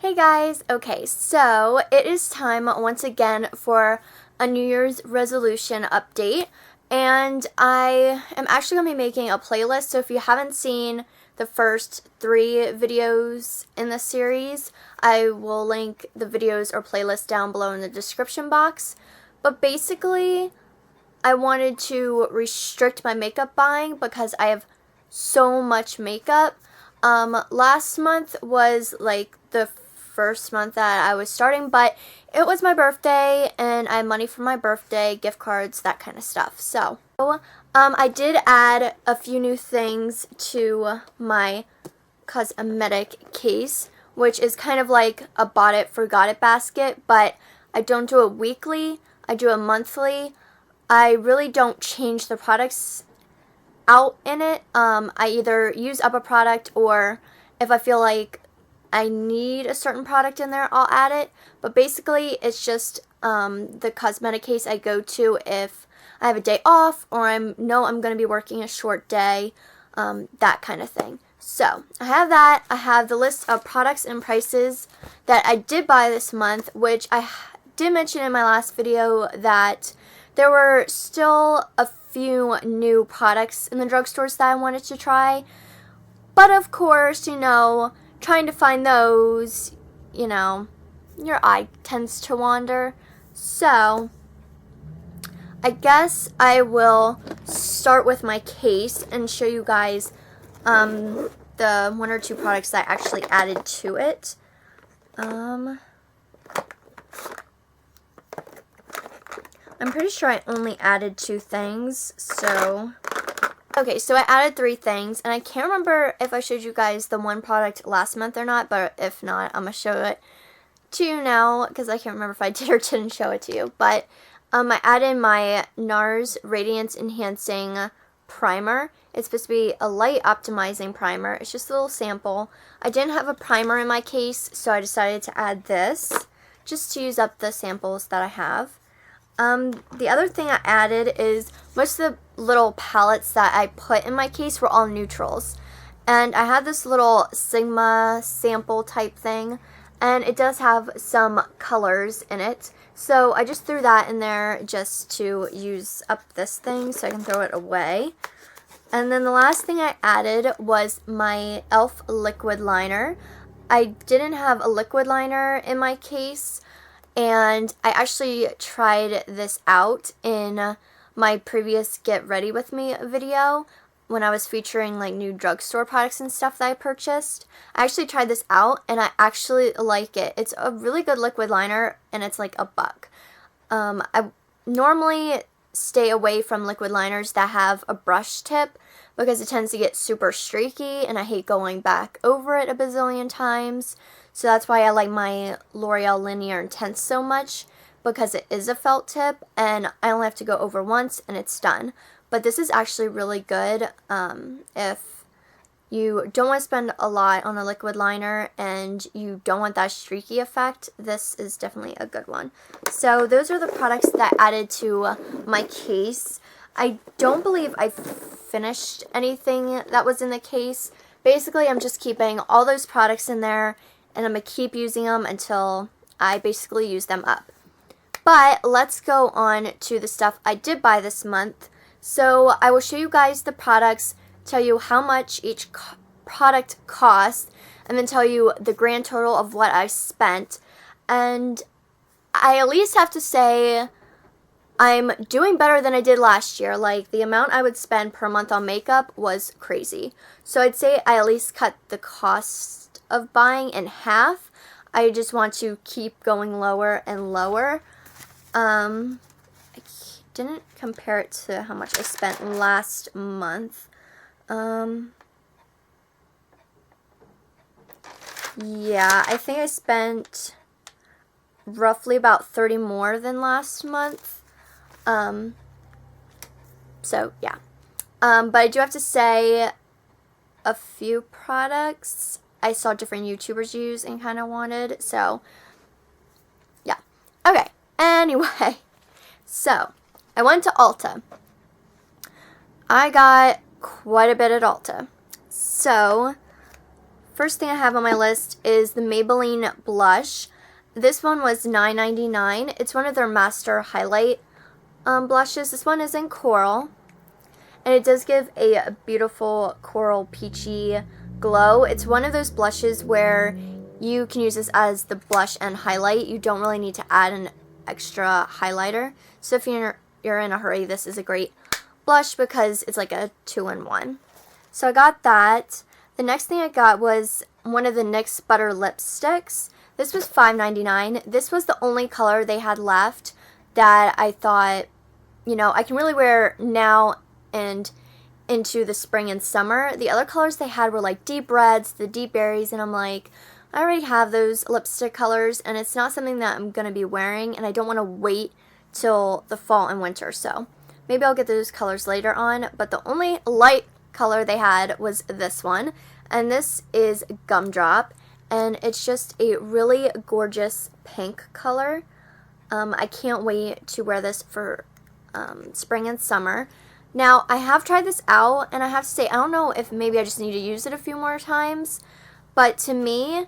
Hey guys, okay, so it is time once again for a New Year's resolution update, and I am actually going to be making a playlist, so if you haven't seen the first 3 videos in the series, I will link the videos or playlist down below in the description box. But basically, I wanted to restrict my makeup buying because I have so much makeup. Last month was like the first month that I was starting, but it was my birthday and I had money for my birthday, gift cards, that kind of stuff. So, I did add a few new things to my cosmetic case, which is kind of like a bought it, forgot it basket, but I don't do it weekly, I do it monthly. I really don't change the products out in it. I either use up a product, or if I feel like I need a certain product in there, I'll add it. But basically, it's just the cosmetic case I go to if I have a day off or I'm going to be working a short day, that kind of thing. So, I have that. I have the list of products and prices that I did buy this month, which I did mention in my last video that there were still a few new products in the drugstores that I wanted to try. But of course, trying to find those, your eye tends to wander. So, I guess I will start with my case and show you guys the 1 or 2 products that I actually added to it. I'm pretty sure I only added 2 things, so... Okay, so I added 3 things, and I can't remember if I showed you guys the one product last month or not, but if not, I'm going to show it to you now, because I can't remember if I did or didn't show it to you. But I added my NARS Radiance Enhancing Primer. It's supposed to be a light optimizing primer. It's just a little sample. I didn't have a primer in my case, so I decided to add this, just to use up the samples that I have. The other thing I added is most of the little palettes that I put in my case were all neutrals. And I had this little Sigma sample type thing, and it does have some colors in it. So I just threw that in there just to use up this thing so I can throw it away. And then the last thing I added was my e.l.f. liquid liner. I didn't have a liquid liner in my case, and I actually tried this out in my previous Get Ready With Me video when I was featuring like new drugstore products and stuff that I purchased. I actually tried this out and I actually like it. It's a really good liquid liner and it's like $1. I normally stay away from liquid liners that have a brush tip because it tends to get super streaky and I hate going back over it a bazillion times. So that's why I like my L'Oreal Linear Intense so much, because it is a felt tip and I only have to go over once and it's done. But this is actually really good if you don't want to spend a lot on a liquid liner and you don't want that streaky effect. This is definitely a good one. So those are the products that I added to my case. I don't believe I finished anything that was in the case. Basically, I'm just keeping all those products in there, and I'm going to keep using them until I basically use them up. But let's go on to the stuff I did buy this month. So I will show you guys the products, tell you how much each product cost, and then tell you the grand total of what I spent. And I at least have to say I'm doing better than I did last year. Like, the amount I would spend per month on makeup was crazy. So I'd say I at least cut the cost of buying in half. I just want to keep going lower and lower. I didn't compare it to how much I spent last month. Yeah, I think I spent roughly about 30 more than last month. So yeah. But I do have to say a few products I saw different YouTubers use and kind of wanted, so yeah. Okay, anyway, so I went to Ulta. I got quite a bit at Ulta. So first thing I have on my list is the Maybelline blush. This one was $9.99. It's one of their master highlight blushes. This one is in coral, and it does give a beautiful coral peachy glow. It's one of those blushes where you can use this as the blush and highlight. You don't really need to add an extra highlighter. So if you're in a hurry, this is a great blush because it's like a 2-in-1. So I got that. The next thing I got was one of the NYX Butter lipsticks. This was $5.99. This was the only color they had left that I thought, you know, I can really wear now and into the spring and summer. The other colors they had were like deep reds, the deep berries, and I'm like, I already have those lipstick colors, and it's not something that I'm going to be wearing, and I don't want to wait till the fall and winter, so maybe I'll get those colors later on. But the only light color they had was this one, and this is Gumdrop, and it's just a really gorgeous pink color. I can't wait to wear this for spring and summer. Now, I have tried this out, and I have to say, I don't know if maybe I just need to use it a few more times, but to me,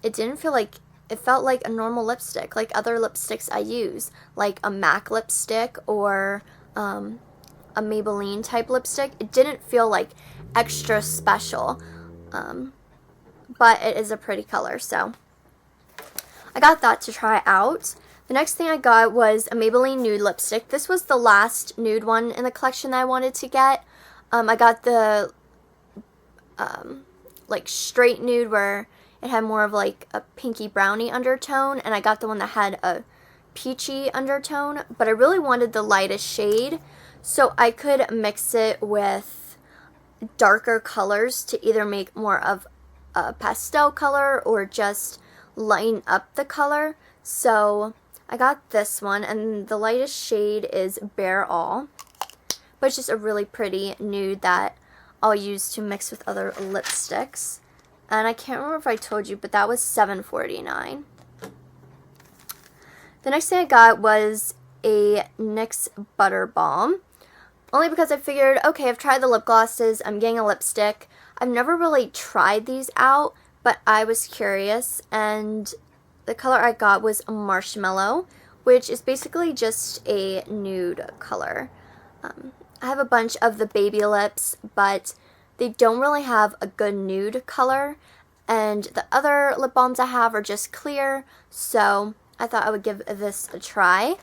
it didn't feel like, it felt like a normal lipstick, like other lipsticks I use, like a MAC lipstick or a Maybelline type lipstick. It didn't feel like extra special, but it is a pretty color, so I got that to try out. The next thing I got was a Maybelline nude lipstick. This was the last nude one in the collection that I wanted to get. I got the like straight nude where it had more of like a pinky brownie undertone, and I got the one that had a peachy undertone, but I really wanted the lightest shade so I could mix it with darker colors to either make more of a pastel color or just lighten up the color. So I got this one, and the lightest shade is Bare All, but it's just a really pretty nude that I'll use to mix with other lipsticks. And I can't remember if I told you, but that was $7.49. The next thing I got was a NYX Butter Balm, only because I figured, okay, I've tried the lip glosses, I'm getting a lipstick. I've never really tried these out, but I was curious, and the color I got was Marshmallow, which is basically just a nude color. I have a bunch of the Baby Lips, but they don't really have a good nude color, and the other lip balms I have are just clear, so I thought I would give this a try.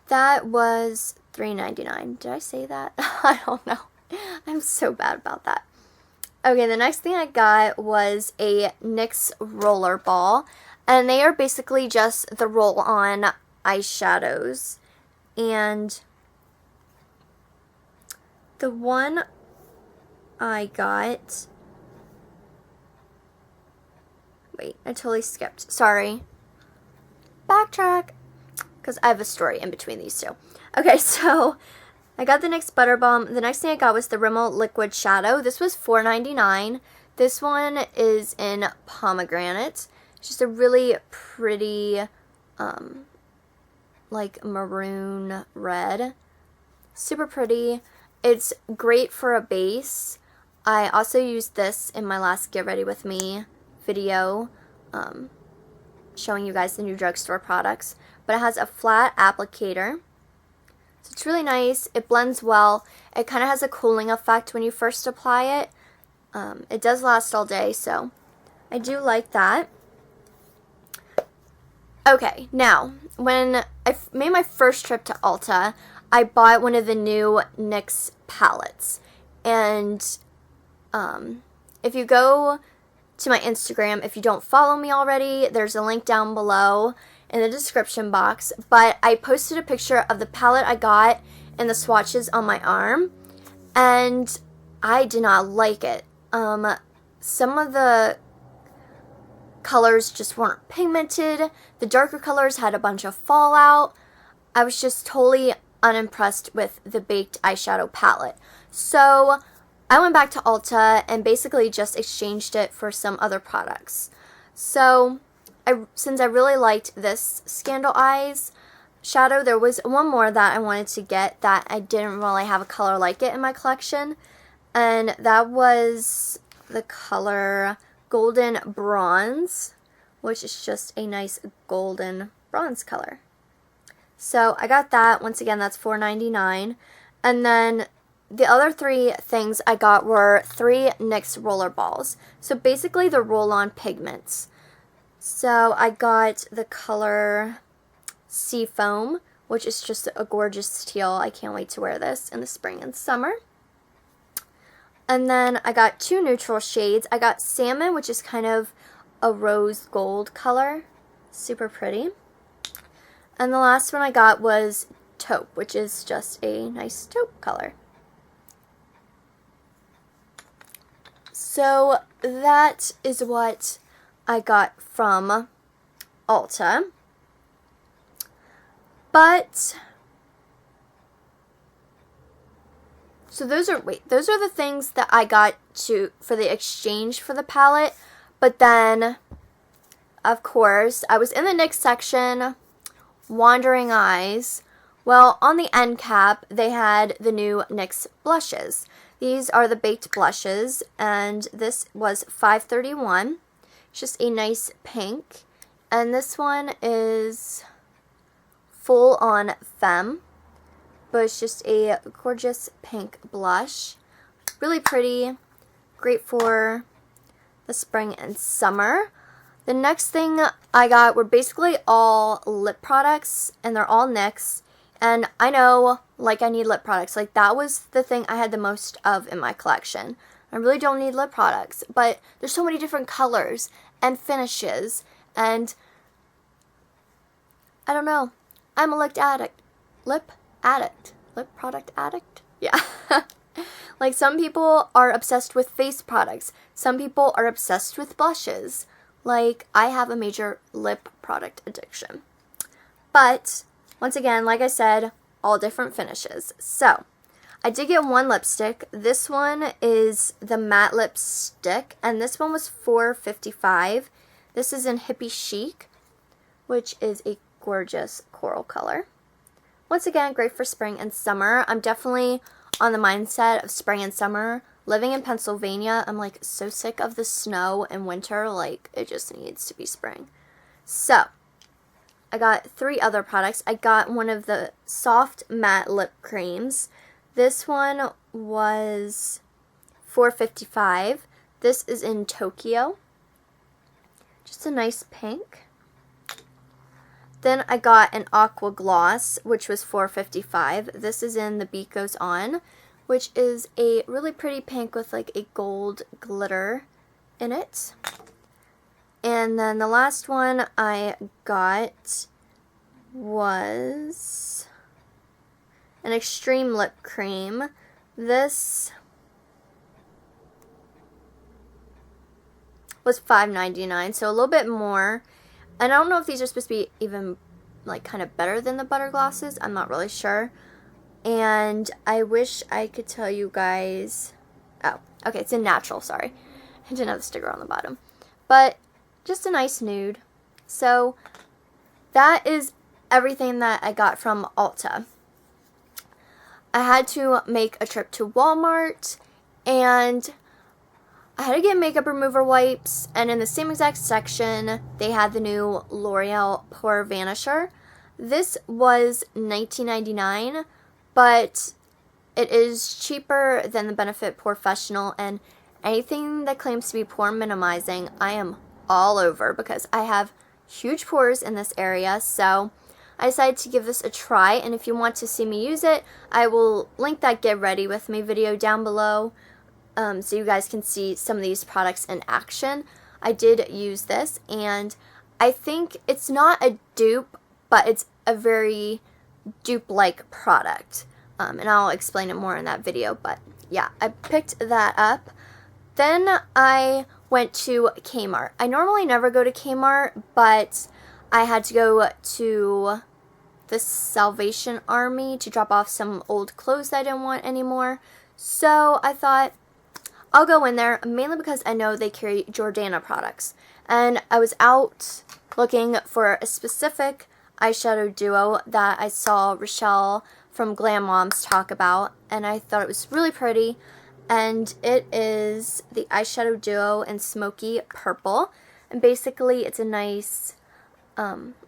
That was $3.99. Did I say that? I don't know. I'm so bad about that. Okay, the next thing I got was a NYX Roller Ball, and they are basically just the roll-on eyeshadows, and the one I got, wait, I totally skipped, sorry, backtrack, because I have a story in between these two. Okay, so I got the NYX Butter Balm. The next thing I got was the Rimmel Liquid Shadow. This was $4.99. This one is in pomegranate. It's just a really pretty, like maroon red. Super pretty. It's great for a base. I also used this in my last Get Ready With Me video, showing you guys the new drugstore products. But it has a flat applicator. So it's really nice. It blends well. It kind of has a cooling effect when you first apply it. It does last all day, so I do like that. Okay, now, when I made my first trip to Ulta, I bought one of the new NYX palettes. And if you go to my Instagram, if you don't follow me already, there's a link down below in the description box, but I posted a picture of the palette I got and the swatches on my arm, and I did not like it. Some of the colors just weren't pigmented. The darker colors had a bunch of fallout. I was just totally unimpressed with the Baked eyeshadow palette. So I went back to Ulta and basically just exchanged it for some other products. So since I really liked this Scandal Eyes shadow, there was one more that I wanted to get that I didn't really have a color like it in my collection, and that was the color Golden Bronze, which is just a nice golden bronze color. So I got that. Once again, that's $4.99. And then the other three things I got were 3 NYX roller balls. So basically the roll-on pigments. So I got the color Seafoam, which is just a gorgeous teal. I can't wait to wear this in the spring and summer. And then I got 2 neutral shades. I got Salmon, which is kind of a rose gold color. Super pretty. And the last one I got was Taupe, which is just a nice taupe color. So that is what I got from Ulta. But so those are the things that I got for the exchange for the palette. But then, of course, I was in the NYX section, Wandering Eyes. Well, on the end cap, they had the new NYX blushes. These are the baked blushes, and this was $5.31. It's just a nice pink. And this one is full on femme, but it's just a gorgeous pink blush. Really pretty, great for the spring and summer. The next thing I got were basically all lip products, and they're all NYX. And I know, like, I need lip products. Like, that was the thing I had the most of in my collection. I really don't need lip products, but there's so many different colors and finishes, and I don't know. I'm a lip addict. Lip product addict? Yeah. Like, some people are obsessed with face products. Some people are obsessed with blushes. Like, I have a major lip product addiction. But, once again, like I said, all different finishes. So, I did get one lipstick. This one is the matte lipstick, and this one was $4.55. This is in Hippie Chic, which is a gorgeous coral color. Once again, great for spring and summer. I'm definitely on the mindset of spring and summer. Living in Pennsylvania, I'm like so sick of the snow and winter. Like, it just needs to be spring. So, I got 3 other products. I got one of the soft matte lip creams. This one was $4.55. This is in Tokyo. Just a nice pink. Then I got an aqua gloss, which was $4.55. This is in The Beat Goes On, which is a really pretty pink with like a gold glitter in it. And then the last one I got was an extreme lip cream. This was $5.99, so a little bit more. And I don't know if these are supposed to be even like kind of better than the butter glosses. I'm not really sure. And I wish I could tell you guys. Oh, okay, it's in natural, sorry. I didn't have the sticker on the bottom. But just a nice nude. So that is everything that I got from Ulta. I had to make a trip to Walmart, and I had to get makeup remover wipes, and in the same exact section, they had the new L'Oreal Pore Vanisher. This was $19.99, but it is cheaper than the Benefit POREfessional, and anything that claims to be pore minimizing, I am all over because I have huge pores in this area, so I decided to give this a try, and if you want to see me use it, I will link that Get Ready With Me video down below. So you guys can see some of these products in action. I did use this, and I think it's not a dupe, but it's a very dupe-like product. And I'll explain it more in that video, but yeah, I picked that up. Then I went to Kmart. I normally never go to Kmart, but I had to go to the Salvation Army to drop off some old clothes that I didn't want anymore. So I thought, I'll go in there, mainly because I know they carry Jordana products. And I was out looking for a specific eyeshadow duo that I saw Rochelle from Glam Moms talk about, and I thought it was really pretty. and it is the eyeshadow duo in Smoky Purple. And basically it's a nice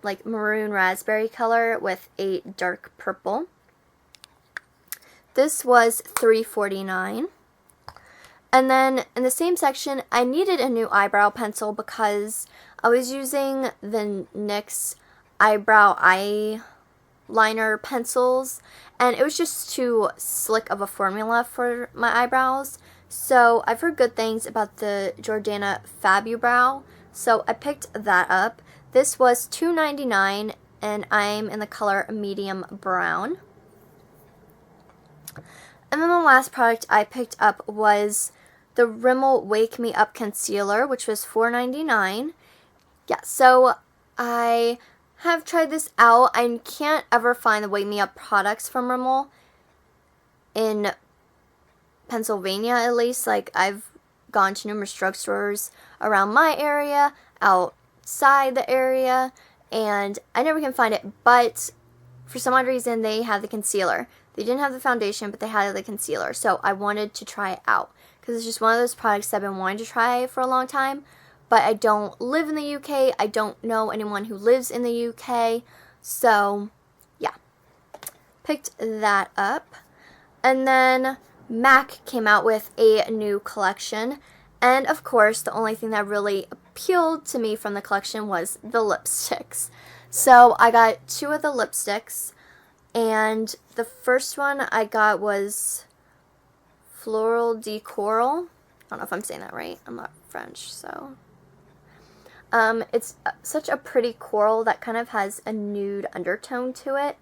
like maroon raspberry color with a dark purple. This was $3.49. And then in the same section, I needed a new eyebrow pencil because I was using the NYX eyebrow eyeliner pencils, and it was just too slick of a formula for my eyebrows. So I've heard good things about the Jordana Fabubrow, so I picked that up. This was $2.99, and I'm in the color medium brown. And then the last product I picked up was the Rimmel Wake Me Up Concealer, which was $4.99. Yeah, so I have tried this out. I can't ever find the Wake Me Up products from Rimmel in Pennsylvania, at least. Like, I've gone to numerous drugstores around my area, outside the area, and I never can find it. But for some odd reason, they have the concealer. They didn't have the foundation, but they had the concealer. So I wanted to try it out because it's just one of those products that I've been wanting to try for a long time. But I don't live in the UK. I don't know anyone who lives in the UK. So, yeah. Picked that up. And then MAC came out with a new collection. And, of course, the only thing that really appealed to me from the collection was the lipsticks. So, I got 2 of the lipsticks. And the first one I got was Floral de Coral. I don't know if I'm saying that right. I'm not French, so... it's such a pretty coral that kind of has a nude undertone to it.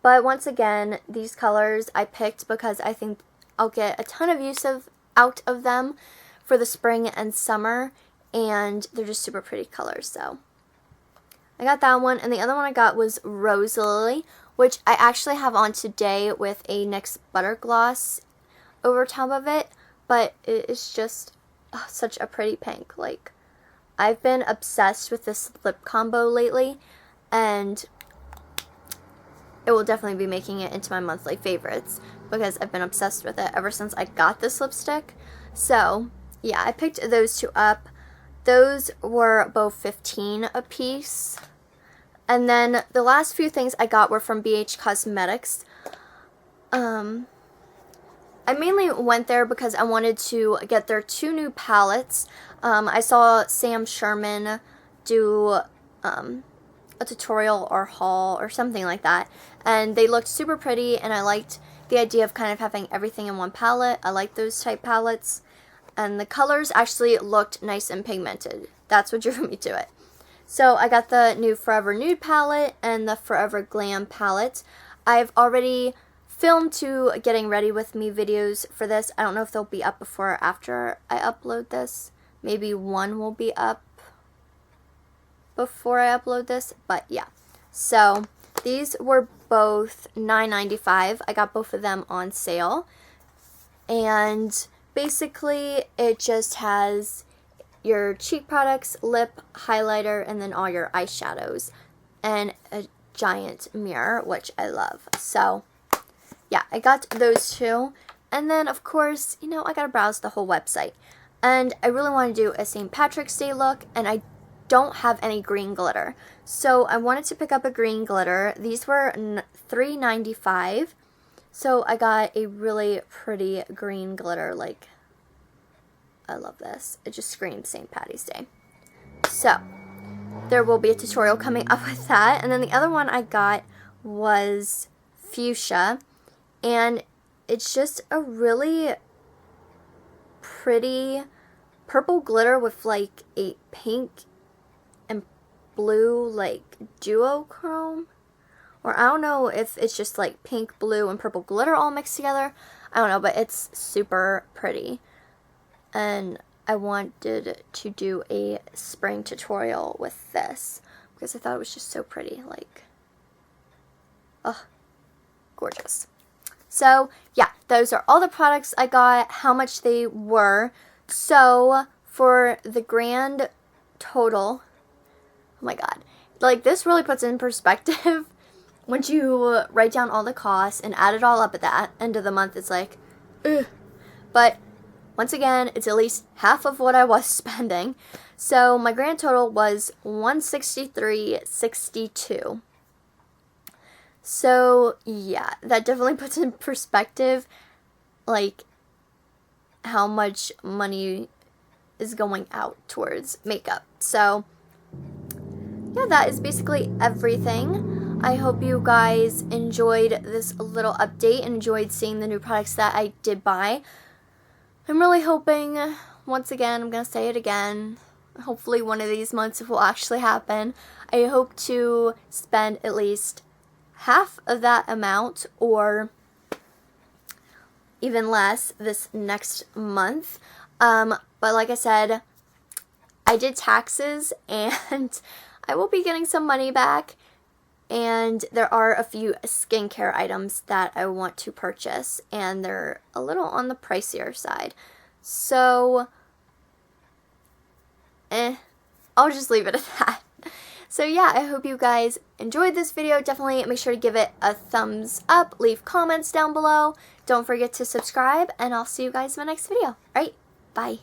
But once again, these colors I picked because I think I'll get a ton of use out of them for the spring and summer. And they're just super pretty colors, so... I got that one. And the other one I got was Rose Lily, which I actually have on today with a NYX Butter Gloss over top of it. But it is just such a pretty pink. Like, I've been obsessed with this lip combo lately, and it will definitely be making it into my monthly favorites because I've been obsessed with it ever since I got this lipstick. So, yeah, I picked those 2 up. Those were both $15 a piece. And then the last few things I got were from BH Cosmetics. I mainly went there because I wanted to get their 2 new palettes. I saw Sam Sherman do a tutorial or haul or something like that, and they looked super pretty, and I liked the idea of kind of having everything in one palette. I like those type palettes, and the colors actually looked nice and pigmented. That's what drew me to it. So I got the new Forever Nude palette and the Forever Glam palette. I've already filmed 2 getting ready with me videos for this. I don't know if they'll be up before or after I upload this. Maybe one will be up before I upload this, but yeah. So these were both $9.95. I got both of them on sale. And basically it just has your cheek products, lip, highlighter, and then all your eyeshadows. And a giant mirror, which I love. So yeah, I got those 2. And then, of course, you know, I gotta browse the whole website. And I really want to do a St. Patrick's Day look, and I don't have any green glitter. So I wanted to pick up a green glitter. These were $3.95. So I got a really pretty green glitter. Like, I love this. It just screams St. Patty's Day. So there will be a tutorial coming up with that. And then the other one I got was Fuchsia. And it's just a really pretty purple glitter with like a pink and blue like duochrome. Or I don't know if it's just like pink, blue, and purple glitter all mixed together. I don't know, but it's super pretty. And I wanted to do a spring tutorial with this because I thought it was just so pretty. Like, oh, gorgeous. So, yeah, those are all the products I got, how much they were. So, for the grand total, oh my god, like, this really puts it in perspective. Once you write down all the costs and add it all up at the end of the month, it's like, ugh. But once again, it's at least half of what I was spending. So my grand total was $163.62. So yeah, that definitely puts in perspective, like, how much money is going out towards makeup. So yeah, that is basically everything. I hope you guys enjoyed this little update, enjoyed seeing the new products that I did buy. I'm really hoping, once again, I'm going to say it again, hopefully one of these months it will actually happen. I hope to spend at least half of that amount or even less this next month. But like I said, I did taxes and I will be getting some money back, and there are a few skincare items that I want to purchase, and they're a little on the pricier side. So, I'll just leave it at that. So yeah, I hope you guys enjoyed this video. Definitely make sure to give it a thumbs up, leave comments down below. Don't forget to subscribe, and I'll see you guys in my next video. Alright, bye.